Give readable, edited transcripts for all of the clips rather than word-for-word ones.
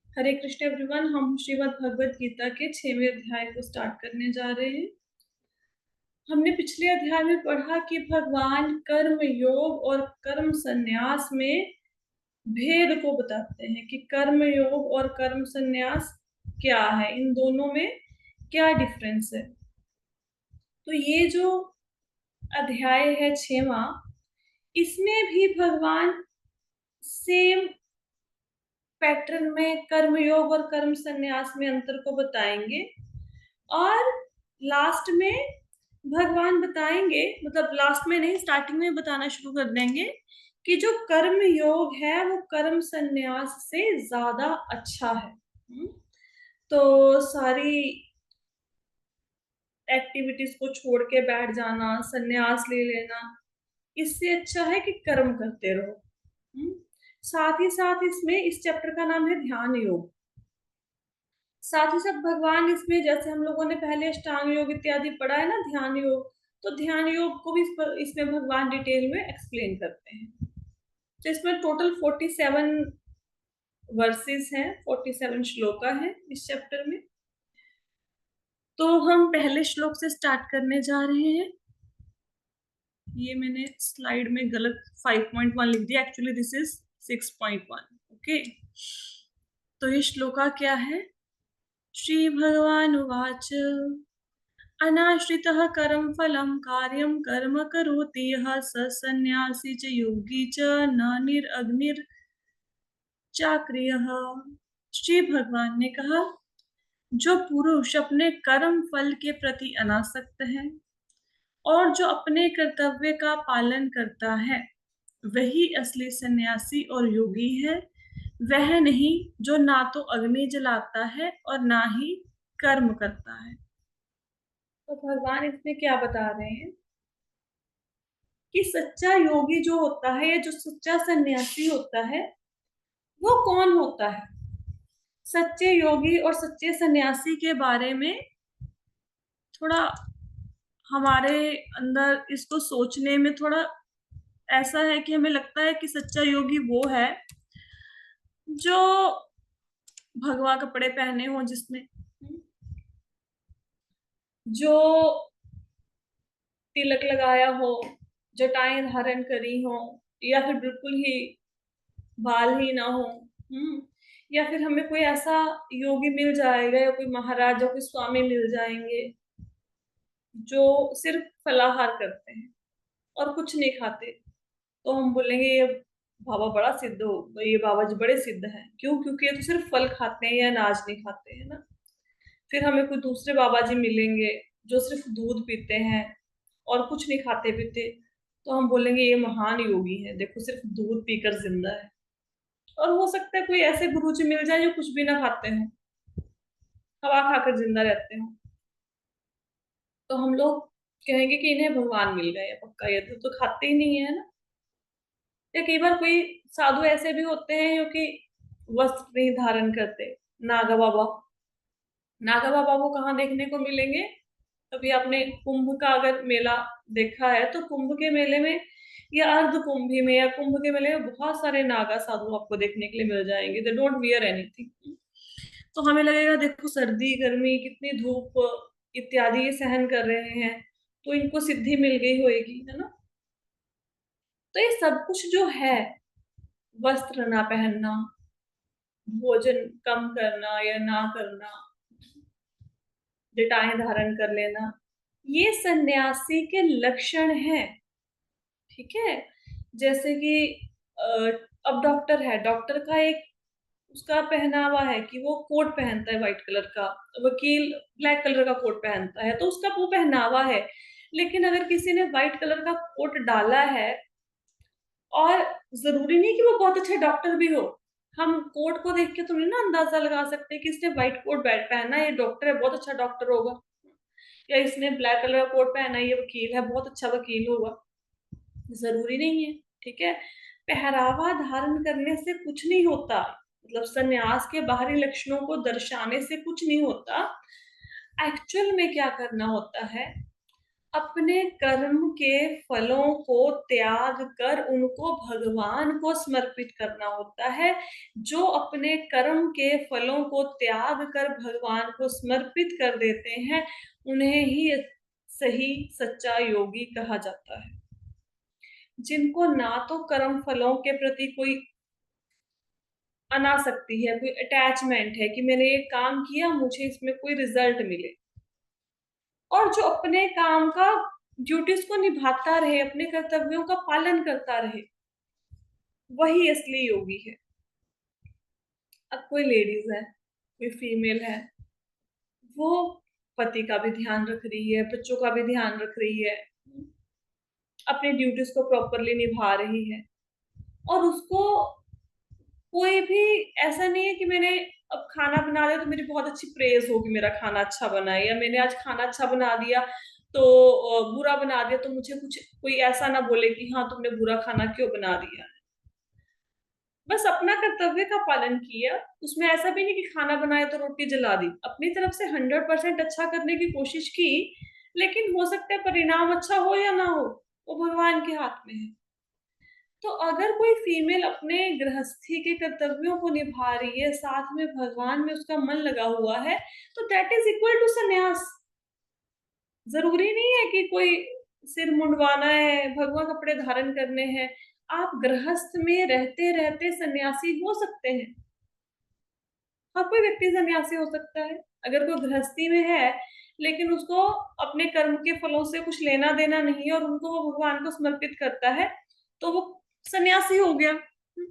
हरे Krishna everyone. हम श्रीमद् भगवत गीता के 6वें अध्याय को स्टार्ट करने जा रहे हैं। हमने पिछले अध्याय में पढ़ा कि भगवान कर्म योग और कर्म संन्यास में भेद को बताते हैं कि कर्म योग और कर्म संन्यास क्या है, इन दोनों में क्या डिफरेंस है। तो ये जो अध्याय है 6वां, इसमें भी भगवान सेम पैटर्न में कर्म योग और कर्म संन्यास में अंतर को बताएंगे और लास्ट में भगवान बताएंगे, मतलब लास्ट में नहीं, स्टार्टिंग में बताना शुरू कर देंगे कि जो कर्म योग है वो कर्म संन्यास से ज्यादा अच्छा है। तो सारी एक्टिविटीज को छोड़ के बैठ जाना, संन्यास ले लेना, इससे अच्छा है कि कर्म करते रहो। साथ ही साथ इसमें इस चैप्टर का नाम है ध्यान योग। साथ ही साथ भगवान इसमें, जैसे हम लोगों ने पहले अष्टांग योग इत्यादि पढ़ा है ना, ध्यान योग, तो ध्यान योग को भी इसमें भगवान डिटेल में एक्सप्लेन करते हैं। तो इसमें टोटल 47 वर्सेस हैं, 47 श्लोका है इस चैप्टर में। तो हम पहले श्लोक से स्टार्ट करने जा रहे हैं। ये मैंने स्लाइड में गलत 5.1 लिख दिया, एक्चुअली दिस इज 6.1। ओके, तो ये श्लोका क्या है। श्री भगवान उवाच अनाश्रितः कर्म फलम कार्यम कर्म करोति यः स सन्यासी च योगी च न निरग्निर चाक्रियः। श्री भगवान ने कहा, जो पुरुष अपने कर्म फल के प्रति अनासक्त है और जो अपने कर्तव्य का पालन करता है, वही असली सन्यासी और योगी है। वह नहीं जो ना तो अग्नि जलाता है और ना ही कर्म करता है। तो भगवान इसमें क्या बता रहे हैं कि सच्चा योगी जो होता है या जो सच्चा सन्यासी होता है वो कौन होता है। सच्चे योगी और सच्चे सन्यासी के बारे में थोड़ा हमारे अंदर इसको सोचने में थोड़ा ऐसा है कि हमें लगता है कि सच्चा योगी वो है जो भगवा कपड़े पहने हो, जिसने जो तिलक लगाया हो, जटाएं धारण करी हो, या फिर बिल्कुल ही बाल ही ना हो। या फिर हमें कोई ऐसा योगी मिल जाएगा या कोई महाराज या कोई स्वामी मिल जाएंगे जो सिर्फ फलाहार करते हैं और कुछ नहीं खाते, तो हम बोलेंगे ये बाबा बड़ा सिद्ध हो, ये बाबा जी बड़े सिद्ध हैं। क्यों? क्योंकि ये तो सिर्फ फल खाते हैं या अनाज नहीं खाते हैं ना। फिर हमें कोई दूसरे बाबा जी मिलेंगे जो सिर्फ दूध पीते हैं और कुछ नहीं खाते पीते, तो हम बोलेंगे ये महान योगी है, देखो सिर्फ दूध पीकर जिंदा है। और हो सकता है कोई ऐसे गुरुजी मिल जाए जो कुछ भी ना खाते हो, हवा खाकर जिंदा रहते हो, तो हम लोग कहेंगे कि इन्हें भगवान मिल गए पक्का, ये तो खाते ही नहीं है ना। या कई बार कोई साधु ऐसे भी होते हैं जो कि वस्त्र नहीं धारण करते, नागा बाबा। नागा बाबा को कहाँ देखने को मिलेंगे? कभी आपने कुंभ का अगर मेला देखा है तो कुंभ के मेले में या अर्ध कुंभी में या कुंभ के मेले में बहुत सारे नागा साधु आपको देखने के लिए मिल जाएंगे। They don't wear anything. तो हमें लगेगा देखो सर्दी गर्मी कितनी धूप इत्यादि ये सहन कर रहे हैं, तो इनको सिद्धि मिल गई होगी, है ना। तो ये सब कुछ जो है, वस्त्र ना पहनना, भोजन कम करना या ना करना, जटाएं धारण कर लेना, ये सन्यासी के लक्षण हैं। ठीक है। जैसे कि अब डॉक्टर है, डॉक्टर का एक उसका पहनावा है कि वो कोट पहनता है व्हाइट कलर का, वकील ब्लैक कलर का कोट पहनता है, तो उसका वो पहनावा है। लेकिन अगर किसी ने व्हाइट कलर का कोट डाला है, और जरूरी नहीं कि वो बहुत अच्छा डॉक्टर भी हो, हम कोट को देख के तो नहीं ना अंदाजा लगा सकते कि इसने व्हाइट कोट पहना है ये डॉक्टर है, बहुत अच्छा डॉक्टर होगा, या इसने ब्लैक कलर का कोट पहना है ये वकील है, बहुत अच्छा वकील होगा। जरूरी नहीं है। ठीक है। पहरावा धारण करने से कुछ नहीं होता, मतलब सन्यास के बाहरी लक्षणों को दर्शाने से कुछ नहीं होता। एक्चुअल में क्या करना होता है, अपने कर्म के फलों को त्याग कर उनको भगवान को समर्पित करना होता है। जो अपने कर्म के फलों को त्याग कर भगवान को समर्पित कर देते हैं, उन्हें ही सही सच्चा योगी कहा जाता है। जिनको ना तो कर्म फलों के प्रति कोई अनासक्ति है, कोई अटैचमेंट है कि मैंने ये काम किया, मुझे इसमें कोई रिजल्ट मिले, और जो अपने काम का ड्यूटीज को निभाता रहे, अपने कर्तव्यों का पालन करता रहे, वही असली योगी है। अब कोई लेडीज है, कोई फीमेल है, वो पति का भी ध्यान रख रही है, बच्चों का भी ध्यान रख रही है, अपनी ड्यूटीज को प्रॉपरली निभा रही है, और उसको कोई भी ऐसा नहीं है कि मैंने अब खाना बना दिया तो मेरी बहुत अच्छी प्रेज होगी, मेरा खाना अच्छा बना है, या मैंने आज खाना अच्छा बना दिया तो बुरा बना दिया तो मुझे कुछ कोई ऐसा ना बोले कि हाँ तुमने बुरा खाना क्यों बना दिया। बस अपना कर्तव्य का पालन किया, उसमें ऐसा भी नहीं कि खाना बनाया तो रोटी जला दी, अपनी तरफ से 100% अच्छा करने की कोशिश की, लेकिन हो सकता है परिणाम अच्छा हो या ना हो, वो भगवान के हाथ में है। तो अगर कोई फीमेल अपने गृहस्थी के कर्तव्यों को निभा रही है, साथ में भगवान में उसका मन लगा हुआ है, तो दैट इज इक्वल टू संन्यास। जरूरी नहीं है कि कोई सिर मुंडवाना है, भगवा कपड़े धारण करने हैं। आप गृहस्थ में रहते रहते सन्यासी हो सकते हैं। हर कोई व्यक्ति सन्यासी हो सकता है। अगर कोई गृहस्थी में है लेकिन उसको अपने कर्म के फलों से कुछ लेना देना नहीं है और उनको वो भगवान को समर्पित करता है, तो वो सन्यासी हो गया,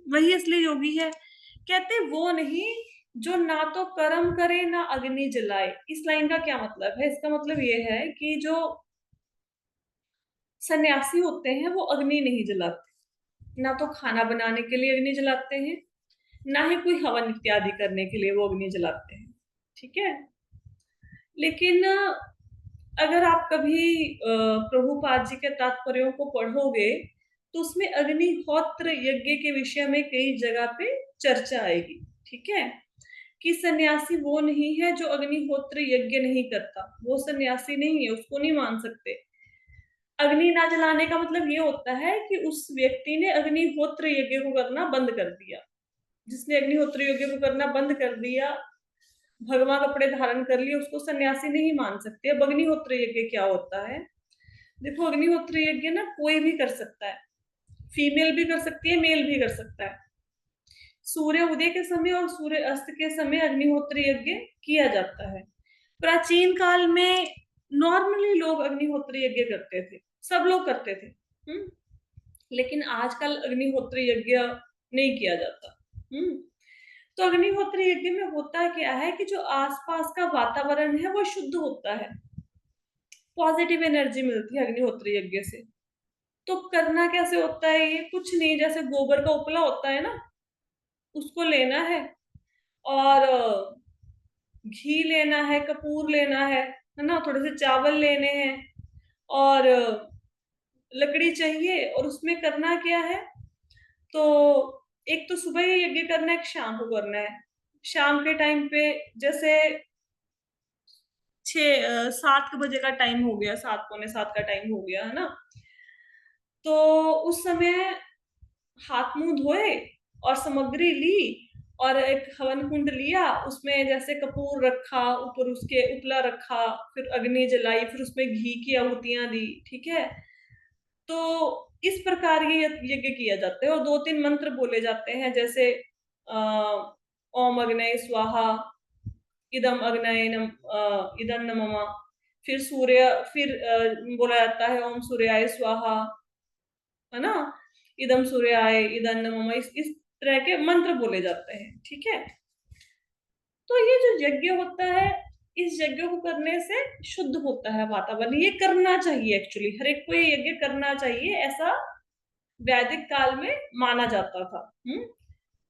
वही असली योगी है। कहते वो नहीं जो ना तो कर्म करे ना अग्नि जलाए। इस लाइन का क्या मतलब है? इसका मतलब ये है कि जो सन्यासी होते हैं वो अग्नि नहीं जलाते, ना तो खाना बनाने के लिए अग्नि जलाते हैं, ना ही कोई हवन इत्यादि करने के लिए वो अग्नि जलाते हैं। ठीक है। लेकिन अगर आप कभी प्रभुपाद जी के तात्पर्यों को पढ़ोगे तो उसमें अग्निहोत्र यज्ञ के विषय में कई जगह पे चर्चा आएगी। ठीक है, कि सन्यासी वो नहीं है जो अग्निहोत्र यज्ञ नहीं करता, वो सन्यासी नहीं है, उसको नहीं मान सकते। अग्नि ना जलाने का मतलब ये होता है कि उस व्यक्ति ने अग्निहोत्र यज्ञ को करना बंद कर दिया। जिसने अग्निहोत्र यज्ञ को करना बंद कर दिया, भगवा कपड़े धारण कर लिए, उसको सन्यासी नहीं मान सकते। अब अग्निहोत्र यज्ञ क्या होता है? देखो, अग्निहोत्र यज्ञ ना कोई भी कर सकता है, फीमेल भी कर सकती है, मेल भी कर सकता है। सूर्य उदय के समय और सूर्य अस्त के समय अग्निहोत्र यज्ञ किया जाता है। प्राचीन काल में नॉर्मली लोग अग्निहोत्र यज्ञ करते थे, सब लोग करते थे। लेकिन आजकल अग्निहोत्र यज्ञ नहीं किया जाता। तो अग्निहोत्र यज्ञ में होता क्या है कि जो आसपास का वातावरण है वो शुद्ध होता है, पॉजिटिव एनर्जी मिलती है अग्निहोत्र यज्ञ से। तो करना कैसे होता है? ये कुछ नहीं, जैसे गोबर का उपला होता है ना, उसको लेना है, और घी लेना है, कपूर लेना है ना, थोड़े से चावल लेने हैं, और लकड़ी चाहिए। और उसमें करना क्या है? तो एक तो सुबह ही यज्ञ करना है, एक शाम को करना है। शाम के टाइम पे जैसे 7 बजे का टाइम हो गया, 7 पौने 7 का टाइम हो गया है ना, तो उस समय हाथ मुंह धोए और सामग्री ली, और एक हवन कुंड लिया, उसमें जैसे कपूर रखा, ऊपर उसके उपला रखा, फिर अग्नि जलाई, फिर उसमें घी की आहुतियां दी। ठीक है। तो इस प्रकार ये यज्ञ किया जाता है, और 2-3 मंत्र बोले जाते हैं, जैसे ओम अग्नये स्वाहा, इदम अग्नये इदम नमः। फिर सूर्य, फिर बोला जाता है ओम सूर्याय स्वाहा, है ना, इदम सूर्याय इदम नमः। इस तरह के मंत्र बोले जाते हैं। ठीक है। तो ये जो यज्ञ होता है, इस यज्ञ को करने से शुद्ध होता है वातावरण। ये करना चाहिए, एक्चुअली हर एक को ये यज्ञ करना चाहिए, ऐसा वैदिक काल में माना जाता था।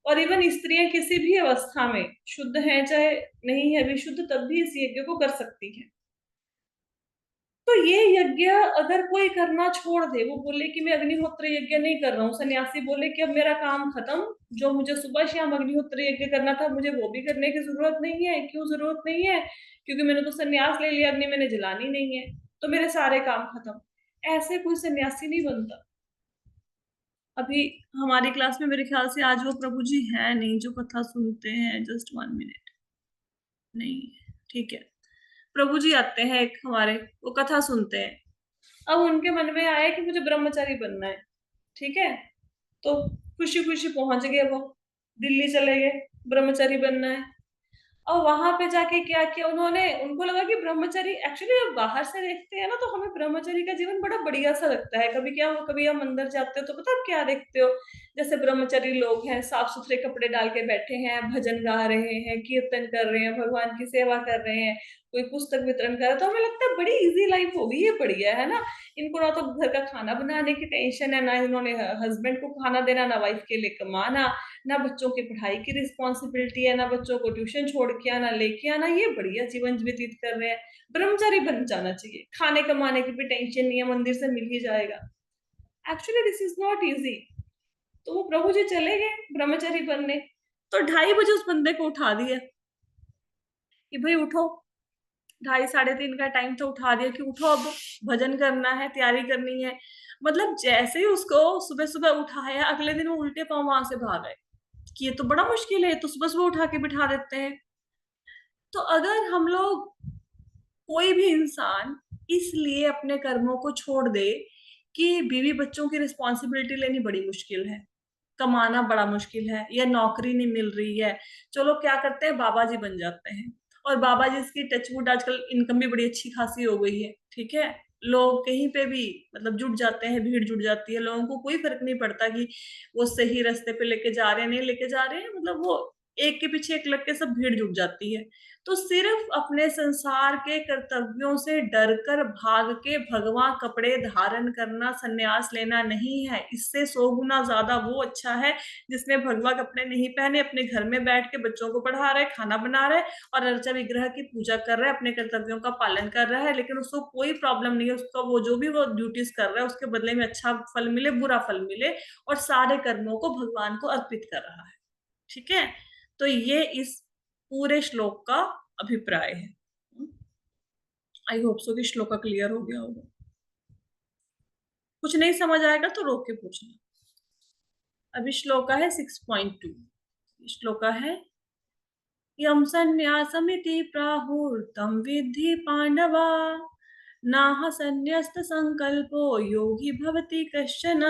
और इवन स्त्रियां किसी भी अवस्था में, शुद्ध है चाहे नहीं है भी शुद्ध, तब भी इस यज्ञ को कर सकती है। तो ये यज्ञ अगर कोई करना छोड़ दे, वो बोले कि मैं अग्निहोत्र यज्ञ नहीं कर रहा हूँ, सन्यासी बोले कि अब मेरा काम खत्म, जो मुझे सुबह शाम अग्निहोत्र यज्ञ करना था मुझे वो भी करने की जरूरत नहीं है। क्यों जरूरत नहीं है? क्योंकि मैंने तो सन्यास ले लिया, अग्नि मैंने जलानी नहीं है। तो मेरे सारे काम खत्म। ऐसे कोई सन्यासी नहीं बनता। अभी हमारी क्लास में मेरे ख्याल से आज वो प्रभु जी हैं नहीं जो कथा सुनते हैं। Just 1 minute. नहीं, ठीक है। प्रभु जी आते हैं एक हमारे, वो कथा सुनते हैं। अब उनके मन में आया कि मुझे ब्रह्मचारी बनना है। ठीक है, तो खुशी खुशी पहुंच गए वो, दिल्ली चले गए, ब्रह्मचारी बनना है। और वहां पे जाके क्या किया उन्होंने, उनको लगा कि ब्रह्मचारी, एक्चुअली जब बाहर से देखते हैं ना तो हमें ब्रह्मचारी का जीवन बड़ा बढ़िया सा लगता है। कभी क्या हो, कभी हम अंदर जाते हो तो पता आप क्या देखते हो, जैसे ब्रह्मचारी लोग हैं, साफ सुथरे कपड़े डाल के बैठे हैं, भजन गा रहे हैं, कीर्तन कर रहे हैं, भगवान की सेवा कर रहे हैं, कोई पुस्तक वितरण कर रहा है, तो हमें लगता है बड़ी इजी लाइफ होगी, ये बढ़िया है ना। इनको ना तो घर का खाना बनाने की टेंशन है, ना इन्होंने हस्बैंड को खाना देना, ना वाइफ के लिए कमाना, ना बच्चों की पढ़ाई की रिस्पॉन्सिबिलिटी है, ना बच्चों को ट्यूशन छोड़ के आना लेके आना, ये बढ़िया जीवन व्यतीत कर रहे हैं। ब्रह्मचारी बन जाना चाहिए, खाने कमाने की भी टेंशन नहीं है, मंदिर से मिल ही जाएगा। Actually this is not easy. तो वो प्रभु जी चले गए ब्रह्मचारी बनने, तो 2:30 बजे उस बंदे को उठा दिया कि भाई उठो। 2:30 साढ़े 3 का टाइम तो उठा दिया कि उठो, अब भजन करना है, तैयारी करनी है। मतलब जैसे ही उसको सुबह सुबह उठाया, अगले दिन वो उल्टे पांव वहां से भाग आए कि ये तो बड़ा मुश्किल है, तो सुबह सुबह उठा के बिठा देते हैं। तो अगर हम लोग, कोई भी इंसान इसलिए अपने कर्मों को छोड़ दे कि बीवी बच्चों की रिस्पॉन्सिबिलिटी लेनी बड़ी मुश्किल है, कमाना बड़ा मुश्किल है, या नौकरी नहीं मिल रही है, चलो क्या करते हैं, बाबा जी बन जाते हैं। और बाबा जी की टचवुड आजकल इनकम भी बड़ी अच्छी खासी हो गई है, ठीक है। लोग कहीं पे भी मतलब जुट जाते हैं, भीड़ जुट जाती है, लोगों को कोई फर्क नहीं पड़ता कि वो सही रास्ते पे लेके जा रहे हैं नहीं लेके जा रहे हैं, मतलब वो एक के पीछे एक लग के सब भीड़ जुट जाती है। तो सिर्फ अपने संसार के कर्तव्यों से डरकर भाग के भगवा कपड़े धारण करना, संन्यास लेना नहीं है। इससे 100 गुना ज्यादा वो अच्छा है जिसने भगवा कपड़े नहीं पहने, अपने घर में बैठ के बच्चों को पढ़ा रहा है, खाना बना रहा है और अर्चा विग्रह की पूजा कर रहा है, अपने कर्तव्यों का पालन कर रहा है, लेकिन उसको कोई प्रॉब्लम नहीं है, उसका वो जो भी वो ड्यूटीज कर रहा है उसके बदले में अच्छा फल मिले, बुरा फल मिले, और सारे कर्मों को भगवान को अर्पित कर रहा है। ठीक है, तो ये इस पूरे श्लोक का अभिप्राय है। आई होप सो कि श्लोक क्लियर हो गया होगा। कुछ नहीं समझ आएगा तो रोक के पूछना। अभी श्लोक है 6.2। श्लोक है, यम संन्यासमिति प्राहुर्तम विद्धि पांडवा, नाह संन्यस्त संकल्पो योगी भवति कश्चन।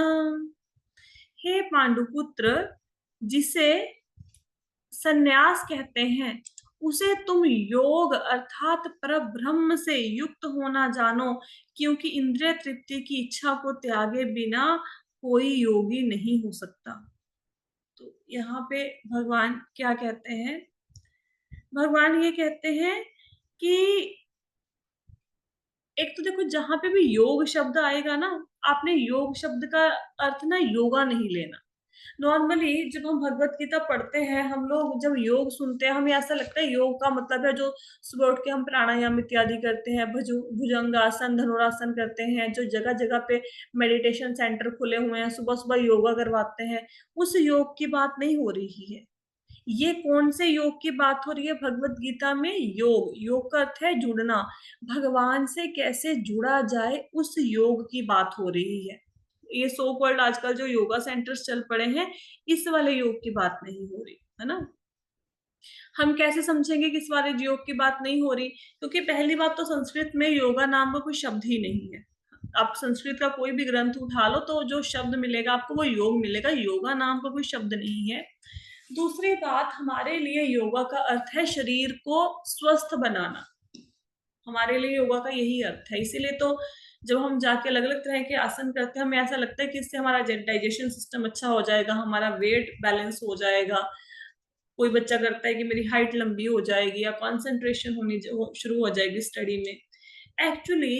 हे पांडुपुत्र, जिसे संन्यास कहते हैं उसे तुम योग अर्थात परब्रह्म से युक्त होना जानो, क्योंकि इंद्रिय तृप्ति की इच्छा को त्यागे बिना कोई योगी नहीं हो सकता। तो यहाँ पे भगवान क्या कहते हैं, भगवान ये कहते हैं कि एक तो देखो, जहां पे भी योग शब्द आएगा ना, आपने योग शब्द का अर्थ ना योगा नहीं लेना। नॉर्मली जब हम भगवत गीता पढ़ते हैं, हम लोग जब योग सुनते हैं, हमें ऐसा लगता है योग का मतलब है जो सुबह उठ के हम प्राणायाम इत्यादि करते हैं, भुजंगासन, धनुरासन करते हैं, जो जगह जगह पे मेडिटेशन सेंटर खुले हुए हैं, सुबह सुबह योगा करवाते हैं। उस योग की बात नहीं हो रही है। ये कौन से योग की बात हो रही है भगवत गीता में? योग, योग का अर्थ है जुड़ना, भगवान से कैसे जुड़ा जाए उस योग की बात हो रही है। ये सो कॉल्ड आजकल जो योगा सेंटर्स चल पड़े हैं, इस वाले योग की बात नहीं हो रही है ना। हम कैसे समझेंगे कि इस वाले योग की बात नहीं हो रही? क्योंकि पहली बात तो संस्कृत में योगा नाम का कोई शब्द ही नहीं है। आप संस्कृत का कोई भी ग्रंथ उठा लो तो जो शब्द मिलेगा आपको वो योग मिलेगा, योगा नाम का कोई शब्द नहीं है। दूसरी बात, हमारे लिए योगा का अर्थ है शरीर को स्वस्थ बनाना। हमारे लिए योगा का यही अर्थ है। इसीलिए तो जब हम जाके अलग अलग तरह के आसन करते हैं, हमें ऐसा लगता है कि इससे हमारा डाइजेशन सिस्टम अच्छा हो जाएगा, हमारा वेट बैलेंस हो जाएगा। कोई बच्चा करता है कि मेरी हाइट लंबी हो जाएगी या कंसंट्रेशन होनी शुरू हो जाएगी स्टडी में। एक्चुअली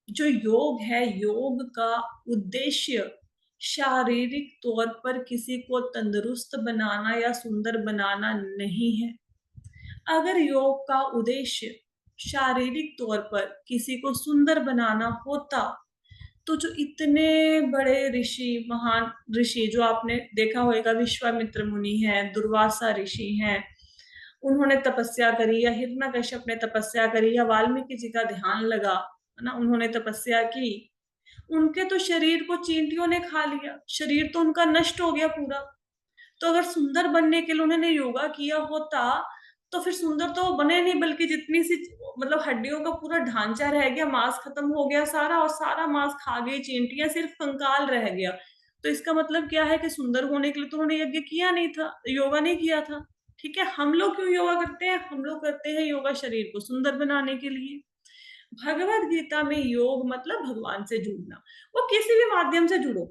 जो योग है, योग का उद्देश्य शारीरिक तौर पर किसी को तंदुरुस्त बनाना या सुंदर बनाना नहीं है। अगर योग का उद्देश्य शारीरिक तौर पर किसी को सुंदर बनाना होता तो जो इतने बड़े ऋषि, महान ऋषि जो आपने देखा होगा, विश्वामित्र मुनि हैं, दुर्वासा ऋषि हैं, उन्होंने तपस्या करी, या हिरण्यकश्यप ने तपस्या करी, या वाल्मीकि जी का ध्यान लगा, है ना, उन्होंने तपस्या की, उनके तो शरीर को चींटियों ने खा लिया, शरीर तो उनका नष्ट हो गया पूरा। तो अगर सुंदर बनने के लिए उन्होंने योगा किया होता तो फिर सुंदर तो बने नहीं, बल्कि जितनी सी मतलब हड्डियों का पूरा ढांचा रह गया, मांस खत्म हो गया सारा, और सारा मांस खा गई चींटियां, सिर्फ कंकाल रह गया। तो इसका मतलब क्या है कि सुंदर होने के लिए तो उन्होंने यज्ञ किया नहीं था, योगा नहीं किया था। ठीक है, हम लोग क्यों योगा करते हैं? हम लोग करते हैं योगा शरीर को सुंदर बनाने के लिए। भगवत गीता में योग मतलब भगवान से जुड़ना। वो किसी भी माध्यम से जुड़ो,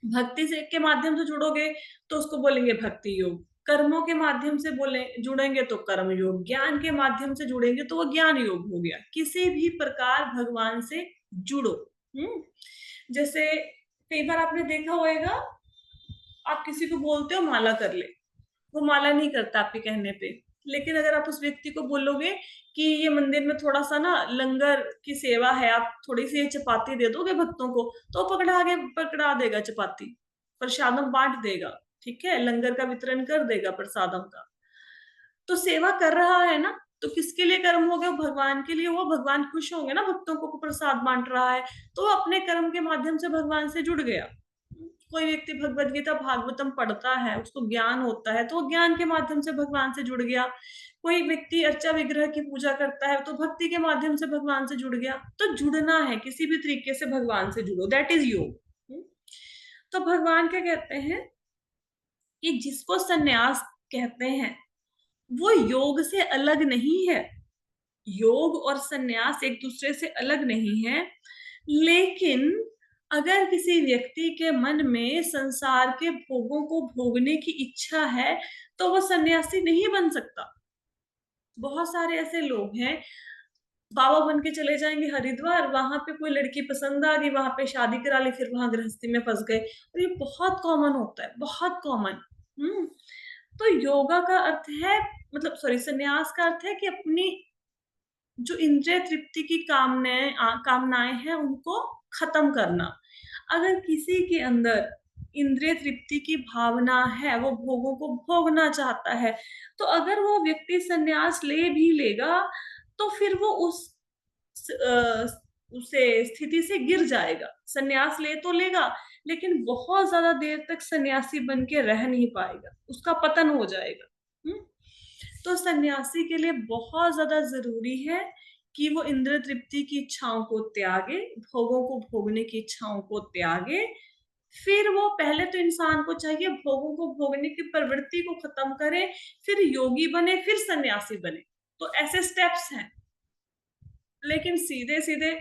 भक्ति से के माध्यम से जुड़ोगे तो उसको बोलेंगे भक्ति योग, कर्मों के माध्यम से बोले जुड़ेंगे तो कर्म योग, ज्ञान के माध्यम से जुड़ेंगे तो वो ज्ञान योग हो गया। किसी भी प्रकार भगवान से जुड़ो। जैसे कई बार आपने देखा होगा, आप किसी को बोलते हो माला कर ले, वो माला नहीं करता आपके कहने पे, लेकिन अगर आप उस व्यक्ति को बोलोगे कि ये मंदिर में थोड़ा सा ना लंगर की सेवा है, आप थोड़ी सी चपाती दे दोगे भक्तों को, तो पकड़ा देगा चपाती, प्रसादम बांट देगा। ठीक है, लंगर का वितरण कर देगा प्रसादम का। तो सेवा कर रहा है ना, तो किसके लिए कर्म हो गया? भगवान के लिए। वो भगवान खुश होंगे ना, भक्तों को प्रसाद बांट रहा है, तो अपने कर्म के माध्यम से भगवान से जुड़ गया। कोई व्यक्ति भगवत गीता भागवतम पढ़ता है, उसको ज्ञान होता है, तो वो ज्ञान के माध्यम से भगवान से जुड़ गया। कोई व्यक्ति अर्चा विग्रह की पूजा करता है, तो भक्ति के माध्यम से भगवान से जुड़ गया। तो जुड़ना है, किसी भी तरीके से भगवान से जुड़ो, दैट इज योग। तो भगवान क्या कहते हैं कि जिसको सन्यास कहते हैं वो योग से अलग नहीं है। योग और सन्यास एक दूसरे से अलग नहीं है, लेकिन अगर किसी व्यक्ति के मन में संसार के भोगों को भोगने की इच्छा है तो वो सन्यासी नहीं बन सकता। बहुत सारे ऐसे लोग हैं, बाबा बन के चले जाएंगे हरिद्वार, वहां पे कोई लड़की पसंद आ गई, वहां पे शादी करा ली, फिर वहां गृहस्थी में फंस गए। और ये बहुत कॉमन होता है, बहुत कॉमन। तो योगा का अर्थ है, मतलब सॉरी, संन्यास का अर्थ है कि अपनी जो इंद्रिय तृप्ति की कामनाएं हैं उनको खत्म करना। अगर किसी के अंदर इंद्रिय तृप्ति की भावना है, वो भोगों को भोगना चाहता है, तो अगर वो व्यक्ति संन्यास ले भी लेगा तो फिर वो उसे स्थिति से गिर जाएगा। संन्यास ले तो लेगा, लेकिन बहुत ज्यादा देर तक सन्यासी बन के रह नहीं पाएगा, उसका पतन हो जाएगा। तो सन्यासी के लिए बहुत ज्यादा जरूरी है कि वो इंद्रिय तृप्ति की इच्छाओं को त्यागे, भोगों को भोगने की इच्छाओं को त्यागे। फिर वो पहले तो इंसान को चाहिए भोगों को भोगने की प्रवृत्ति को खत्म करे, फिर योगी बने, फिर सन्यासी बने। तो ऐसे स्टेप्स हैं। लेकिन सीधे सीधे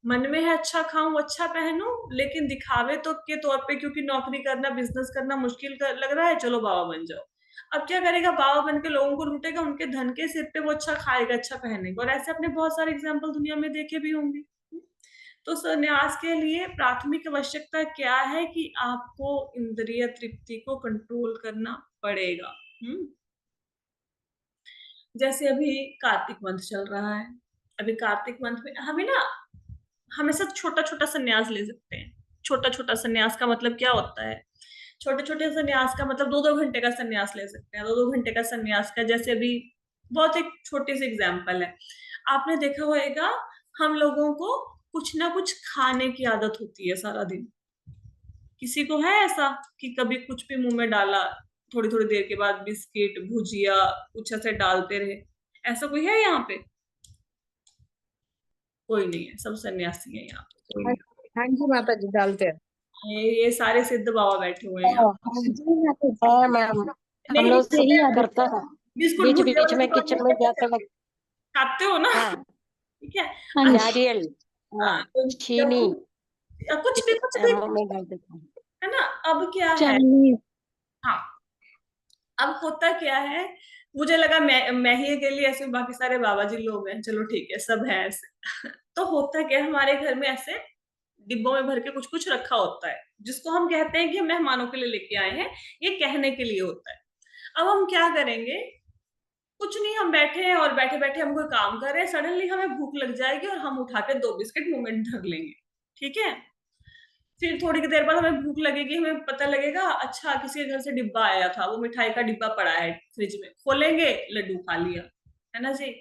मन में है अच्छा खाऊं अच्छा पहनूं, लेकिन दिखावे तो के तौर पे, क्योंकि नौकरी करना बिजनेस करना मुश्किल लग रहा है, चलो बाबा बन जाओ। अब क्या करेगा? बाबा बन के लोगों को लूटेगा, उनके धन के सिर पे वो अच्छा खाएगा अच्छा पहनेगा। और ऐसे अपने बहुत सारे एग्जाम्पल दुनिया में देखे भी होंगे। तो संन्यास के लिए प्राथमिक आवश्यकता क्या है कि आपको इंद्रिय तृप्ति को कंट्रोल करना पड़ेगा। जैसे अभी कार्तिक मंथ चल रहा है, अभी कार्तिक मंथ में हमें ना हमेशा छोटा छोटा संन्यास ले सकते हैं। छोटा छोटा संन्यास का मतलब क्या होता है? छोटे छोटे संन्यास का मतलब 2-2 घंटे का संन्यास ले सकते हैं। 2-2 घंटे का संन्यास का, जैसे अभी बहुत एक छोटी सी एग्जाम्पल है, आपने देखा होगा हम लोगों को कुछ ना कुछ खाने की आदत होती है सारा दिन। किसी को है ऐसा कि कभी कुछ भी मुंह में डाला, थोड़ी थोड़ी देर के बाद बिस्किट भुजिया कुछ ऐसे डालते रहे? ऐसा कोई है यहाँ पे? कोई नहीं है, सब सन्यासी है यहाँ पे, कोई हाँ नहीं। हाँ जी माता जी, डालते हैं। ये सारे सिद्ध बाबा बैठे हुए हैं यहाँ हाँ पे। हाँ जी माता जी। हाँ मैम, हम नहीं, लोग बिस्कुट से ही करता है। बिस्कुट बीच भुजिया बीच में वगैरह किचन में जाते वक्त। खाते हो ना? हाँ, ठीक है। हाँ जी। अच्छा, नारियल, हाँ, तो जब चीनी, कुछ भी मुंह में डाल देता हूँ। है ना। अब क्या है? चाइनीज। हाँ, अब होता क्या है, मुझे लगा मैं ही अकेली ऐसे, बाकी सारे बाबा जी लोग हैं, चलो ठीक है सब है ऐसे। तो होता क्या है, हमारे घर में ऐसे डिब्बों में भर के कुछ कुछ रखा होता है, जिसको हम कहते हैं कि हम मेहमानों के लिए लेके आए हैं, ये कहने के लिए होता है। अब हम क्या करेंगे? कुछ नहीं, हम बैठे हैं और बैठे बैठे हम कोई काम कर रहे हैं, सडनली हमें भूख लग जाएगी और हम उठा के 2 बिस्किट मुंह में धर लेंगे। ठीक है, फिर थोड़ी देर बाद हमें भूख लगेगी, हमें पता लगेगा अच्छा किसी के घर से डिब्बा आया था, वो मिठाई का डिब्बा पड़ा है फ्रिज में, खोलेंगे लड्डू खा लिया, है ना जी।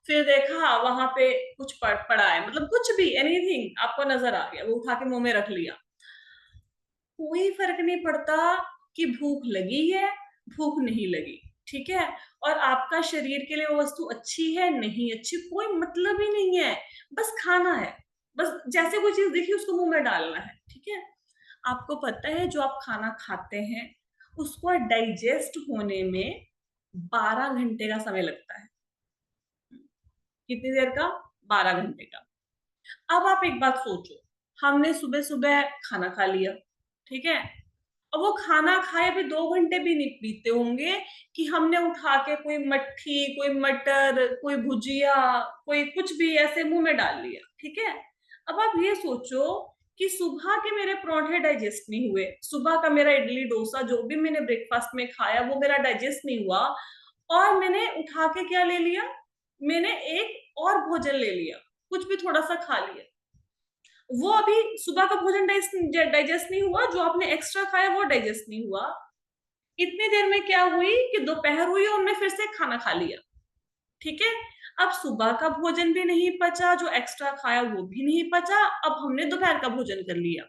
फिर देखा वहां पे कुछ पड़ा है, मतलब कुछ भी एनीथिंग आपको नजर आ गया, वो उठा के मुंह में रख लिया। कोई फर्क नहीं पड़ता कि भूख लगी है भूख नहीं लगी, ठीक है। और आपका शरीर के लिए वो वस्तु अच्छी है नहीं अच्छी कोई मतलब ही नहीं है, बस खाना है। बस जैसे कोई चीज देखी उसको मुंह में डालना है, ठीक है। आपको पता है जो आप खाना खाते हैं उसको डाइजेस्ट होने में 12 घंटे का समय लगता है। कितनी देर का? 12 घंटे का। अब आप एक बात सोचो, हमने सुबह सुबह खाना खा लिया, ठीक है। अब वो खाना खाए भी 2 घंटे भी नहीं बीते होंगे कि हमने उठा के कोई मट्ठी, कोई मटर, कोई भुजिया, कोई कुछ भी ऐसे मुंह में डाल लिया, ठीक है। अब आप ये सोचो कि सुबह के मेरे परोठे डाइजेस्ट नहीं हुए, सुबह का मेरा इडली डोसा जो भी मैंने ब्रेकफास्ट में खाया वो मेरा डाइजेस्ट नहीं हुआ, और मैंने उठा के क्या ले लिया, मैंने एक और भोजन ले लिया, कुछ भी थोड़ा सा खा लिया। वो अभी सुबह का भोजन डाइजेस्ट नहीं हुआ, जो आपने एक्स्ट्रा खाया वो डाइजेस्ट नहीं हुआ। इतनी देर में क्या हुई कि दोपहर हुई और मैं फिर से खाना खा लिया, ठीक है। अब सुबह का भोजन भी नहीं पचा, जो एक्स्ट्रा खाया वो भी नहीं पचा, अब हमने दोपहर का भोजन कर लिया।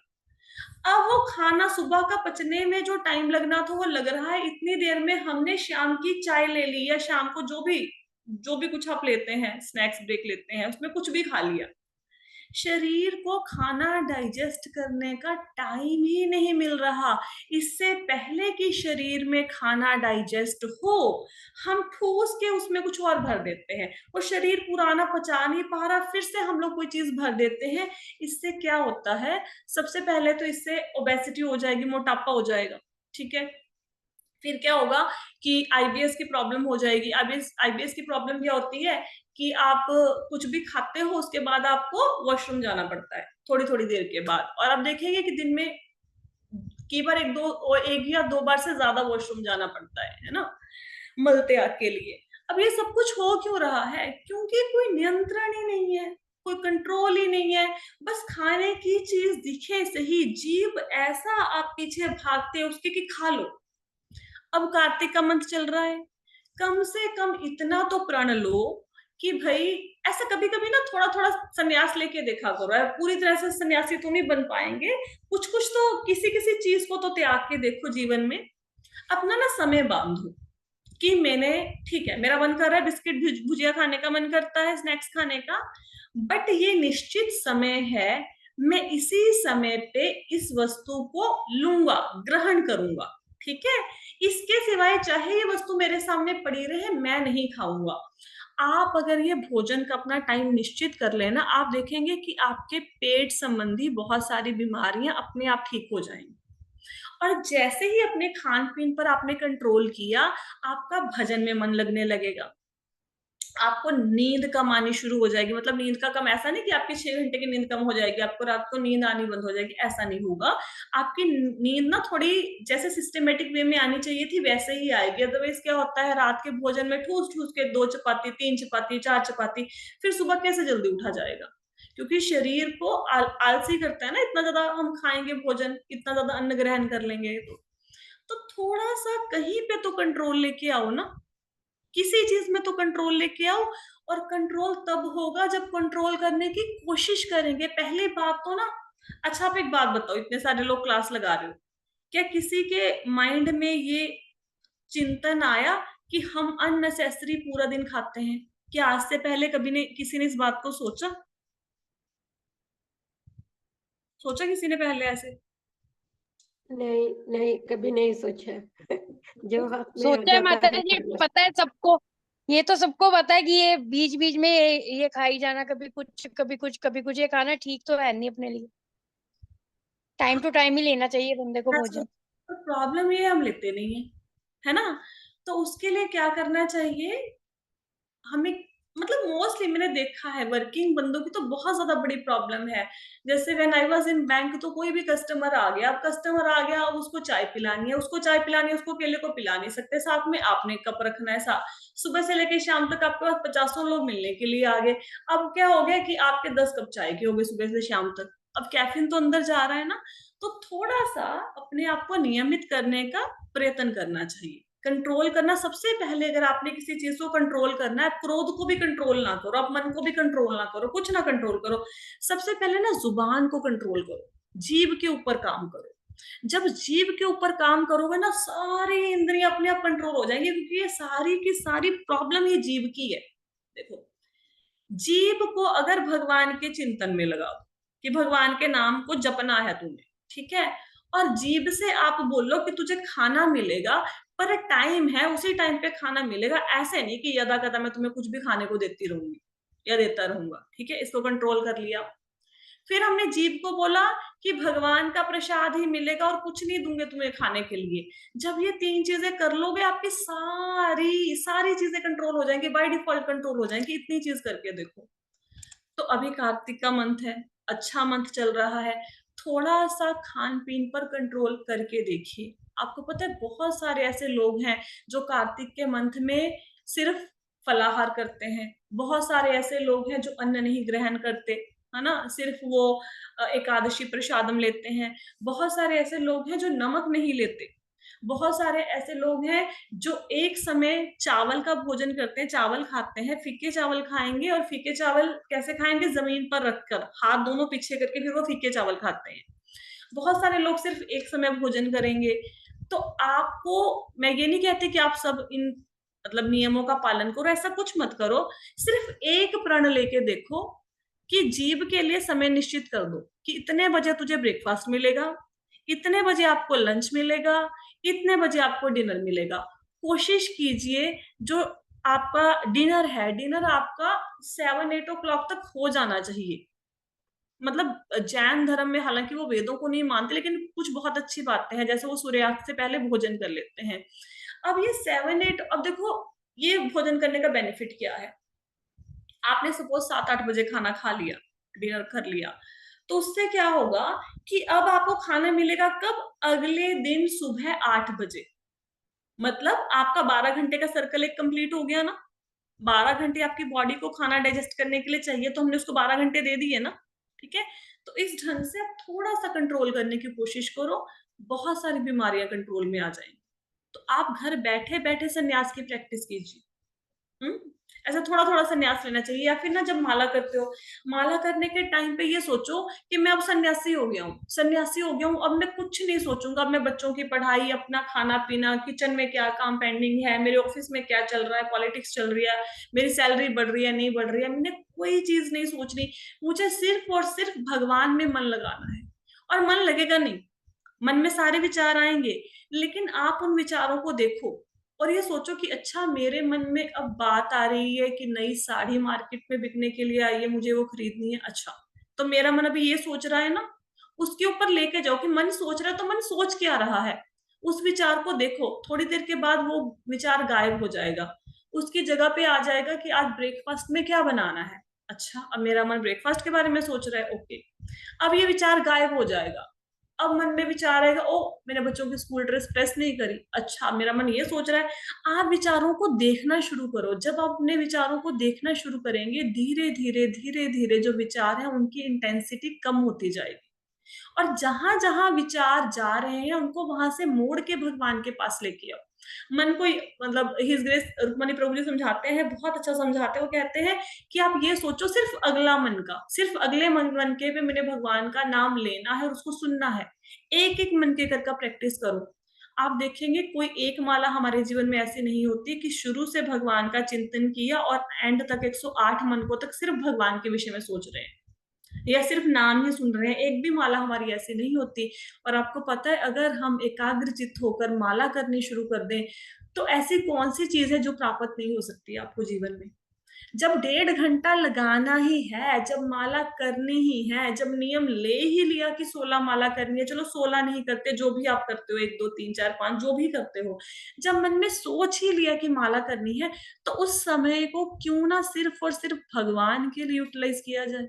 अब वो खाना सुबह का पचने में जो टाइम लगना था वो लग रहा है, इतनी देर में हमने शाम की चाय ले ली या शाम को जो भी कुछ आप लेते हैं, स्नैक्स ब्रेक लेते हैं, उसमें कुछ भी खा लिया। शरीर को खाना डाइजेस्ट करने का टाइम ही नहीं मिल रहा। इससे पहले कि शरीर में खाना डाइजेस्ट हो, हम ठूस के उसमें कुछ और भर देते हैं, और शरीर पुराना पचा नहीं पा रहा, फिर से हम लोग कोई चीज भर देते हैं। इससे क्या होता है, सबसे पहले तो इससे ओबेसिटी हो जाएगी, मोटापा हो जाएगा, ठीक है। फिर क्या होगा कि आईबीएस की प्रॉब्लम हो जाएगी। आईबीएस आईबीएस की प्रॉब्लम क्या होती है कि आप कुछ भी खाते हो उसके बाद आपको वॉशरूम जाना पड़ता है थोड़ी थोड़ी देर के बाद, और आप देखेंगे कि दिन में कई बार एक या दो बार से ज्यादा वॉशरूम जाना पड़ता है ना, मल त्याग के लिए। अब ये सब कुछ हो क्यों रहा है? क्योंकि कोई नियंत्रण ही नहीं है, कोई कंट्रोल ही नहीं है। बस खाने की चीज दिखे सही, जीभ ऐसा आप पीछे भागते हो उसके कि खा लो। अब कार्तिक का मंथ चल रहा है, कम से कम इतना तो प्रण लो कि भाई, ऐसा कभी कभी ना थोड़ा थोड़ा संन्यास लेके देखा करो। यार पूरी तरह से सन्यासी तो नहीं बन पाएंगे, कुछ कुछ तो किसी किसी चीज को तो त्याग के देखो जीवन में। अपना ना समय बांधो कि मैंने, ठीक है मेरा मन कर रहा है बिस्किट भुजिया खाने का, मन करता है स्नैक्स खाने का, बट ये निश्चित समय है, मैं इसी समय पे इस वस्तु को लूंगा, ग्रहण करूंगा, ठीक है। इसके सिवाय चाहे ये वस्तु मेरे सामने पड़ी रहे, मैं नहीं खाऊंगा। आप अगर ये भोजन का अपना टाइम निश्चित कर लेना, आप देखेंगे कि आपके पेट संबंधी बहुत सारी बीमारियां अपने आप ठीक हो जाएंगी। और जैसे ही अपने खान पीन पर आपने कंट्रोल किया, आपका भजन में मन लगने लगेगा, आपको नींद कम आनी शुरू हो जाएगी। मतलब नींद का कम ऐसा नहीं कि आपकी 6 घंटे की नींद कम हो जाएगी, आपको रात को नींद आनी बंद हो जाएगी, ऐसा नहीं होगा। आपकी नींद ना थोड़ी जैसे सिस्टमेटिक वे में आनी चाहिए थी वैसे ही आएगी। अदरवाइज क्या होता है, रात के भोजन में ठूस ठूस के 2 चपाती, 3 चपाती, 4 चपाती, फिर सुबह कैसे जल्दी उठा जाएगा? क्योंकि शरीर को आलसी करता है ना, इतना ज्यादा हम खाएंगे भोजन, इतना ज्यादा अन्न ग्रहण कर लेंगे तो थोड़ा सा कहीं पे तो कंट्रोल लेके आओ ना, किसी चीज में तो कंट्रोल लेके आओ। और कंट्रोल तब होगा जब कंट्रोल करने की कोशिश करेंगे। पहली बात तो ना, अच्छा आप एक बात बताओ, इतने सारे लोग क्लास लगा रहे हो, क्या किसी के माइंड में ये चिंतन आया कि हम अननेसेसरी पूरा दिन खाते हैं? क्या आज से पहले कभी ने किसी ने इस बात को सोचा? सोचा किसी ने पहले ऐसे? नहीं नहीं, कभी नहीं सोचा। जो हाथ में आ सोचा है जाता माता है जी, कर लो। पता है सबको। ये तो सबको पता है कि ये बीच बीच में ये खाई जाना, कभी कुछ कभी कुछ कभी कुछ, ये खाना ठीक तो है नहीं अपने लिए। टाइम टू टाइम ही लेना चाहिए बंदे को भोजन। प्रॉब्लम ये हम लेते नहीं है ना। तो उसके लिए क्या करना चाहिए हमें? मतलब मोस्टली मैंने देखा है वर्किंग बंदों की तो बहुत ज्यादा बड़ी प्रॉब्लम है। जैसे when I was in bank, तो कोई भी कस्टमर आ गया, अब कस्टमर आ गया, अब उसको चाय पिलानी है, उसको चाय पिलानी है, उसको केले को पिला नहीं सकते, साथ में आपने कप रखना है। साथ सुबह से लेकर शाम तक आपके पास 50 लोग मिलने के लिए आ गए। अब क्या हो गया कि आपके 10 कप चाय के हो गए सुबह से शाम तक। अब कैफीन तो अंदर जा रहा है ना। तो थोड़ा सा अपने आप को नियमित करने का प्रयत्न करना चाहिए। कंट्रोल करना सबसे पहले, अगर आपने किसी चीज को कंट्रोल करना है, क्रोध को भी कंट्रोल ना करो, आप मन को भी कंट्रोल ना करो, कुछ ना कंट्रोल करो, सबसे पहले ना जुबान को कंट्रोल करो, जीभ के ऊपर काम करो। जब जीभ के ऊपर काम करोगे ना, सारी इंद्रियां अपने आप कंट्रोल हो जाएंगी, क्योंकि ये सारी की सारी प्रॉब्लम ये जीभ की है। देखो, जीभ को अगर भगवान के चिंतन में लगाओ कि भगवान के नाम को जपना है तुम्हें, ठीक है, और जीभ से आप बोलो कि तुझे खाना मिलेगा, पर टाइम है, उसी टाइम पे खाना मिलेगा, ऐसे नहीं कि यदा कदा मैं तुम्हें कुछ भी खाने को देती रहूंगी या देता रहूंगा, ठीक है, इसको कंट्रोल कर लिया। फिर हमने जीभ को बोला कि भगवान का प्रसाद ही मिलेगा और कुछ नहीं दूंगे तुम्हें खाने के लिए। जब ये 3 चीजें कर लोगे, आपकी सारी सारी चीजें कंट्रोल हो जाएंगी, बाय डिफॉल्ट कंट्रोल हो जाएंगी। इतनी चीज करके देखो। तो अभी कार्तिक का मंथ है, अच्छा मंथ चल रहा है, थोड़ा सा खान पीन पर कंट्रोल करके देखिए। आपको पता है बहुत सारे ऐसे लोग हैं जो कार्तिक के मंथ में सिर्फ फलाहार करते हैं, बहुत सारे ऐसे लोग हैं जो अन्न नहीं ग्रहण करते, है ना, सिर्फ वो एकादशी प्रसादम लेते हैं, बहुत सारे ऐसे लोग हैं जो नमक नहीं लेते, बहुत सारे ऐसे लोग हैं जो एक समय चावल का भोजन करते हैं, चावल खाते हैं, फीके चावल खाएंगे, और फीके चावल कैसे खाएंगे, जमीन पर रखकर हाथ दोनों पीछे करके, फिर वो फीके चावल खाते हैं। बहुत सारे लोग सिर्फ एक समय भोजन करेंगे। तो आपको, मैं ये नहीं कहती कि आप सब इन मतलब नियमों का पालन करो, ऐसा कुछ मत करो, सिर्फ एक प्रण लेके देखो कि जीभ के लिए समय निश्चित कर दो कि इतने बजे तुझे ब्रेकफास्ट मिलेगा, इतने बजे आपको लंच मिलेगा, इतने बजे आपको डिनर मिलेगा। कोशिश कीजिए जो आपका डिनर है, डिनर आपका 7-8 o'clock तक हो जाना चाहिए। मतलब जैन धर्म में हालांकि वो वेदों को नहीं मानते, लेकिन कुछ बहुत अच्छी बातें हैं, जैसे वो सूर्यास्त से पहले भोजन कर लेते हैं। अब ये 7-8, अब देखो ये भोजन करने का बेनिफिट क्या है। आपने सपोज 7-8 बजे खाना खा लिया, डिनर कर लिया, तो उससे क्या होगा कि अब आपको खाना मिलेगा कब, अगले दिन सुबह 8 बजे। मतलब आपका 12 घंटे का सर्कल एक कंप्लीट हो गया ना। 12 घंटे आपकी बॉडी को खाना डाइजेस्ट करने के लिए चाहिए, तो हमने उसको 12 घंटे दे दिए ना, ठीक है। तो इस ढंग से आप थोड़ा सा कंट्रोल करने की कोशिश करो, बहुत सारी बीमारियां कंट्रोल में आ जाएंगी। तो आप घर बैठे बैठे संन्यास की प्रैक्टिस कीजिए। हम्म, ऐसा थोड़ा थोड़ा संन्यास लेना चाहिए। या फिर ना, जब माला करते हो, माला करने के टाइम पे ये सोचो कि मैं अब सन्यासी हो गया हूँ, सन्यासी हो गया हूँ, अब मैं कुछ नहीं सोचूंगा, अब मैं बच्चों की पढ़ाई, अपना खाना पीना, किचन में क्या काम पेंडिंग है, मेरे ऑफिस में क्या चल रहा है, पॉलिटिक्स चल रही है, मेरी सैलरी बढ़ रही है नहीं बढ़ रही है, मैंने कोई चीज नहीं सोचनी, मुझे सिर्फ और सिर्फ भगवान में मन लगाना है। और मन लगेगा नहीं, मन में सारे विचार आएंगे, लेकिन आप उन विचारों को देखो और ये सोचो कि अच्छा, मेरे मन में अब बात आ रही है कि नई साड़ी मार्केट में बिकने के लिए आई है, मुझे वो खरीदनी है। अच्छा, तो मेरा मन अभी ये सोच रहा है ना, उसके ऊपर लेके जाओ कि मन सोच रहा है, तो मन सोच क्या रहा है, उस विचार को देखो। थोड़ी देर के बाद वो विचार गायब हो जाएगा, उसकी जगह पे आ जाएगा कि आज ब्रेकफास्ट में क्या बनाना है। अच्छा, अब मेरा मन ब्रेकफास्ट के बारे में सोच रहा है, ओके, अब ये विचार गायब हो जाएगा। अब मन में विचार आएगा, ओ मैंने बच्चों की स्कूल ड्रेस प्रेस नहीं करी, अच्छा मेरा मन ये सोच रहा है। आप विचारों को देखना शुरू करो। जब आप अपने विचारों को देखना शुरू करेंगे, धीरे धीरे धीरे धीरे जो विचार है उनकी इंटेंसिटी कम होती जाएगी, और जहां जहां विचार जा रहे हैं उनको वहां से मोड़ के भगवान के पास लेके आओ। मन को मतलब हिज ग्रेस रुक्मणी प्रभु जी समझाते हैं, बहुत अच्छा समझाते हैं। वो कहते हैं कि आप ये सोचो सिर्फ अगला मन का, सिर्फ अगले मन के पे मैंने भगवान का नाम लेना है और उसको सुनना है। एक एक मन के कर का प्रैक्टिस करो। आप देखेंगे कोई एक माला हमारे जीवन में ऐसी नहीं होती कि शुरू से भगवान का चिंतन किया और एंड तक 108 मन को तक सिर्फ भगवान के विषय में सोच रहे हैं या सिर्फ नाम ही सुन रहे हैं। एक भी माला हमारी ऐसी नहीं होती। और आपको पता है, अगर हम एकाग्रचित्त होकर माला करनी शुरू कर दें, तो ऐसी कौन सी चीज है जो प्राप्त नहीं हो सकती आपको जीवन में। जब 1.5 घंटा लगाना ही है, जब माला करनी ही है, जब नियम ले ही लिया कि 16 माला करनी है, चलो 16 नहीं करते, जो भी आप करते हो, 1 2 3 4 5 जो भी करते हो, जब मन में सोच ही लिया कि माला करनी है, तो उस समय को क्यों ना सिर्फ और सिर्फ भगवान के लिए यूटिलाइज किया जाए।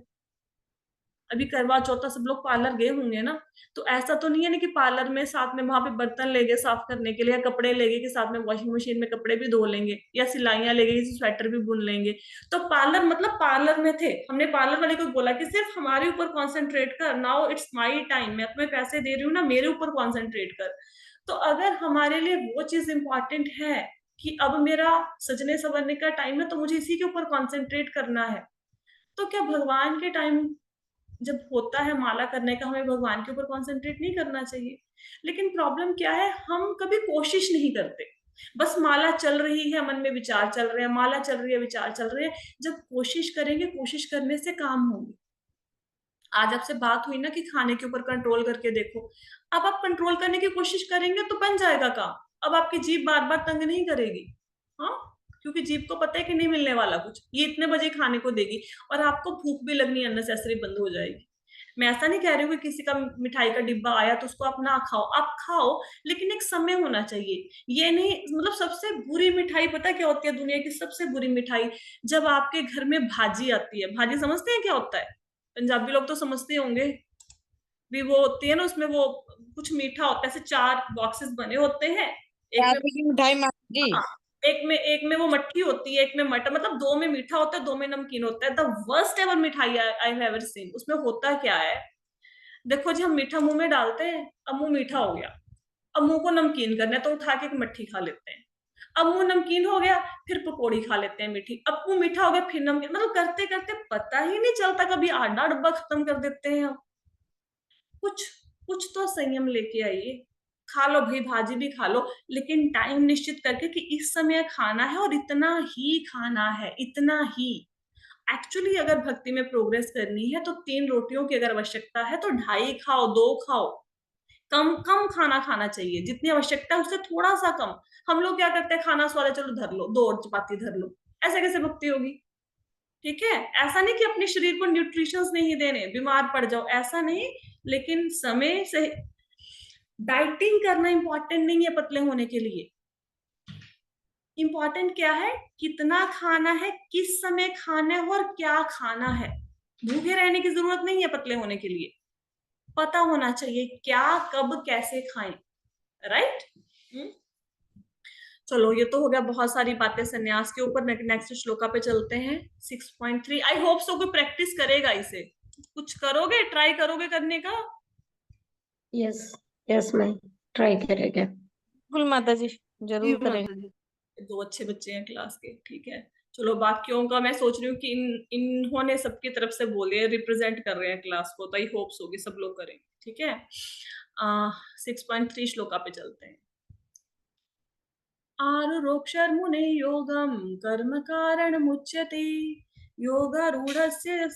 अभी करवा चौथ सब लोग पार्लर गए होंगे ना, तो ऐसा तो नहीं है ना कि पार्लर में साथ में वहां पे बर्तन ले गए साफ करने के लिए, या कपड़े ले गए कि साथ में वॉशिंग मशीन में कपड़े भी धो लेंगे, या सिलाइयां ले गई स्वेटर भी बुन लेंगे। तो पार्लर मतलब पार्लर में थे, हमने पार्लर वाले को बोला कि सिर्फ हमारे ऊपर कॉन्सेंट्रेट कर, नाउ इट्स माई टाइम, मैं तुम्हें पैसे दे रही हूँ ना, मेरे ऊपर कॉन्सेंट्रेट कर। तो अगर हमारे लिए वो चीज इंपॉर्टेंट है कि अब मेरा सजने संवरने का टाइम है तो मुझे इसी के ऊपर कॉन्सेंट्रेट करना है, तो क्या भगवान के टाइम जब होता है माला करने का, हमें भगवान के ऊपर कॉन्सेंट्रेट नहीं करना चाहिए? लेकिन प्रॉब्लम क्या है, हम कभी कोशिश नहीं करते। बस माला चल रही है, मन में विचार चल रहे हैं, माला चल रही है, विचार चल रहे हैं। जब कोशिश करेंगे, कोशिश करने से काम होंगे। आज आपसे बात हुई ना कि खाने के ऊपर कंट्रोल करके देखो, अब आप कंट्रोल करने की कोशिश करेंगे तो बन जाएगा काम। अब आपकी जीभ बार बार तंग नहीं करेगी, हाँ, क्योंकि जीभ को पता है कि नहीं मिलने वाला कुछ, ये इतने बजे खाने को देगी, और आपको भूख भी लगनी अननेसेसरी बंद हो जाएगी। मैं ऐसा नहीं कह रही हूँ कि किसी का मिठाई का डिब्बा आया तो उसको आप ना खाओ, आप खाओ, लेकिन एक समय होना चाहिए। ये नहीं, मतलब सबसे बुरी मिठाई पता क्या होती है? दुनिया की सबसे बुरी मिठाई, जब आपके घर में भाजी आती है। भाजी समझते हैं क्या होता है? पंजाबी लोग तो समझते होंगे भी, वो होती है ना, उसमें वो कुछ मीठा होता है, ऐसे 4 बॉक्सेस बने होते हैं, एक में, रात की मिठाई माता जी। हाँ, एक में वो मट्ठी होती है, एक में मटर, मतलब 2 में मीठा होता है, 2 में नमकीन होता है। द वर्स्ट एवर मिठाई आई हैव एवर सीन। उसमें होता क्या है, देखो जी, हम मीठा मुंह में डालते हैं, अब मुंह मीठा हो गया, अब मुंह को नमकीन करना है तो उठा के एक मट्ठी खा लेते हैं, अब मुंह नमकीन हो गया, फिर पकौड़ी खा लेते हैं मीठी, अब मुंह मीठा हो गया, फिर नमकीन, मतलब करते करते पता ही नहीं चलता कभी आधा डब्बा खत्म कर देते हैं हम। कुछ कुछ तो संयम लेके आइए। खा लो भाई, भाजी भी खा लो, लेकिन टाइम निश्चित करके कि इस समय खाना है और इतना ही खाना है, इतना ही। एक्चुअली अगर भक्ति में प्रोग्रेस करनी है तो 3 रोटियों की अगर आवश्यकता है तो 2.5 खाओ, 2 खाओ। कम कम खाना खाना चाहिए, जितनी आवश्यकता है उससे थोड़ा सा कम। हम लोग क्या करते हैं, खाना स्वादा चलो धर लो, 2 और चपाती धर लो, ऐसे कैसे भक्ति होगी? ठीक है, ऐसा नहीं कि अपने शरीर को न्यूट्रिशंस नहीं देने, बीमार पड़ जाओ, ऐसा नहीं, लेकिन समय से डाइटिंग करना इंपॉर्टेंट नहीं है पतले होने के लिए। इंपॉर्टेंट क्या है, कितना खाना है, किस समय खाना है और क्या खाना है। भूखे रहने की जरूरत नहीं है पतले होने के लिए, पता होना चाहिए क्या कब कैसे खाएं, राइट? चलो, ये तो हो गया बहुत सारी बातें संन्यास के ऊपर। नेक्स्ट श्लोका पे चलते हैं, 6.3। आई होप सो कोई प्रैक्टिस करेगा इसे, कुछ करोगे, ट्राई करोगे करने का? यस यस, मैं ट्राई करेगा। बिल्कुल माता जी, जरूर करेंगे। 2 अच्छे बच्चे हैं क्लास के, ठीक है। चलो, बाकियों का मैं सोच रही हूँ कि इन्होंने सबकी तरफ से बोले, रिप्रेजेंट कर रहे हैं क्लास को, तो आई होप सो कि सब लोग करें, ठीक है। 6.3 श्लोका पे चलते हैं। आरुरोक्षर्मुने योगम कर्म कारण मुच्यते, योगारूढ़स्य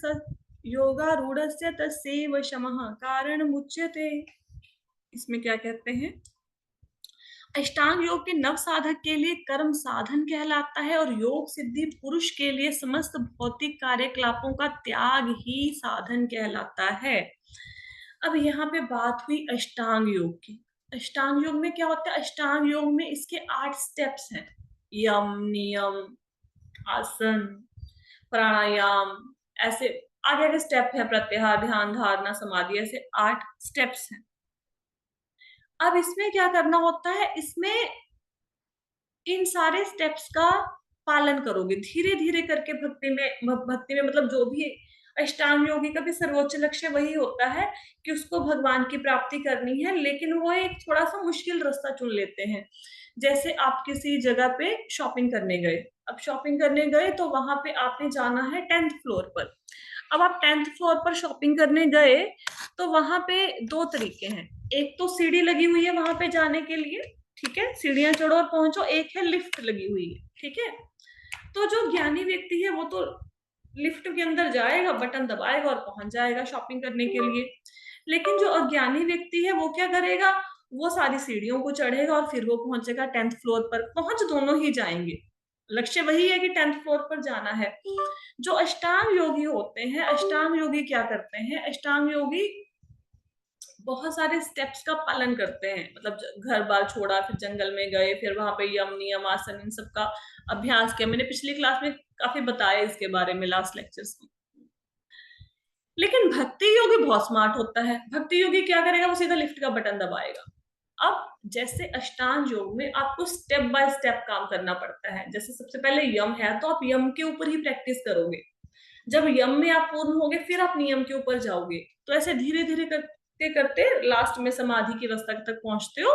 तस्यैव शमः कारण मुच्यते। इसमें क्या कहते हैं, अष्टांग योग के नव साधक के लिए कर्म साधन कहलाता है और योग सिद्धि पुरुष के लिए समस्त भौतिक कार्यकलापों का त्याग ही साधन कहलाता है। अब यहाँ पे बात हुई अष्टांग योग की। अष्टांग योग में क्या होता है, अष्टांग योग में इसके 8 स्टेप्स हैं, यम, नियम, आसन, प्राणायाम, ऐसे आगे आगे स्टेप है, प्रत्याहार, ध्यान, धारणा, समाधि, ऐसे 8 स्टेप्स हैं। अब इसमें क्या करना होता है, इसमें इन सारे स्टेप्स का पालन करोगे धीरे धीरे करके। भक्ति में मतलब जो भी अष्टांग योगी का भी सर्वोच्च लक्ष्य वही होता है कि उसको भगवान की प्राप्ति करनी है, लेकिन वो एक थोड़ा सा मुश्किल रास्ता चुन लेते हैं। जैसे आप किसी जगह पे शॉपिंग करने गए, अब शॉपिंग करने गए तो वहां पे आपने जाना है 10th फ्लोर पर। अब आप 10th फ्लोर पर शॉपिंग करने गए तो वहां पे 2 तरीके हैं, एक तो सीढ़ी लगी हुई है वहां पे जाने के लिए, ठीक है, सीढ़ियां चढ़ो और पहुंचो, एक है लिफ्ट लगी हुई है, ठीक है। तो जो ज्ञानी व्यक्ति है वो तो लिफ्ट के अंदर जाएगा, बटन दबाएगा और पहुंच जाएगा शॉपिंग करने के लिए। लेकिन जो अज्ञानी व्यक्ति है वो क्या करेगा, वो सारी सीढ़ियों को चढ़ेगा और फिर वो पहुंचेगा 10th फ्लोर पर। पहुंच दोनों ही जाएंगे, लक्ष्य वही है कि 10th फ्लोर पर जाना है। जो अष्टांग योगी होते हैं, अष्टांग योगी क्या करते हैं, अष्टांग योगी बहुत सारे स्टेप्स का पालन करते हैं, मतलब घर बार छोड़ा, फिर जंगल में गए, फिर वहां पे यम, नियम, आसन, इन सब का अभ्यास किया। मैंने पिछली क्लास में काफी बताया इसके बारे में, लास्ट लेक्चर्स में। लेकिन भक्ति योगी बहुत स्मार्ट होता है। भक्ति योगी क्या करेगा, वो सीधा लिफ्ट का बटन दबाएगा। अब जैसे अष्टांग योग में आपको स्टेप बाय स्टेप काम करना पड़ता है। जैसे सबसे पहले यम है तो आप यम के ऊपर ही प्रैक्टिस करोगे, जब यम में आप पूर्ण होगे फिर आप नियम के ऊपर जाओगे। तो ऐसे धीरे धीरे करते करते लास्ट में समाधि की अवस्था तक पहुंचते हो।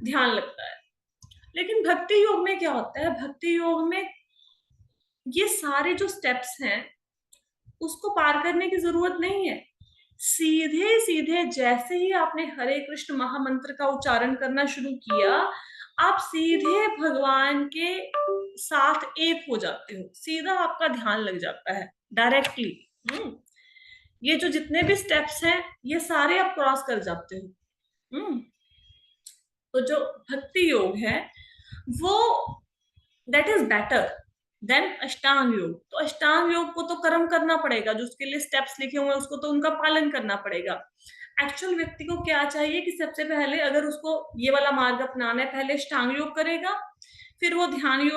ध्यान लगता है। लेकिन भक्ति योग में क्या होता है, भक्ति योग में ये सारे जो स्टेप्स हैं उसको पार करने की जरूरत नहीं है। सीधे सीधे जैसे ही आपने हरे कृष्ण महामंत्र का उच्चारण करना शुरू किया, आप सीधे भगवान के साथ एक हो जाते हो, सीधा आपका ध्यान लग जाता है डायरेक्टली। ये जो जितने भी स्टेप्स हैं ये सारे आप क्रॉस कर जाते हो। तो जो भक्ति योग है वो दैट इज बेटर देन अष्टांग योग। तो अष्टांग योग को तो कर्म करना पड़ेगा, जो उसके लिए स्टेप्स लिखे हुए हैं उसको तो उनका पालन करना पड़ेगा। एक्चुअल व्यक्ति को क्या चाहिए कि सबसे पहले अगर उसको ये वाला मार्ग अपनाना है, पहले अष्टांग योग करेगा, फिर वो ध्यान योग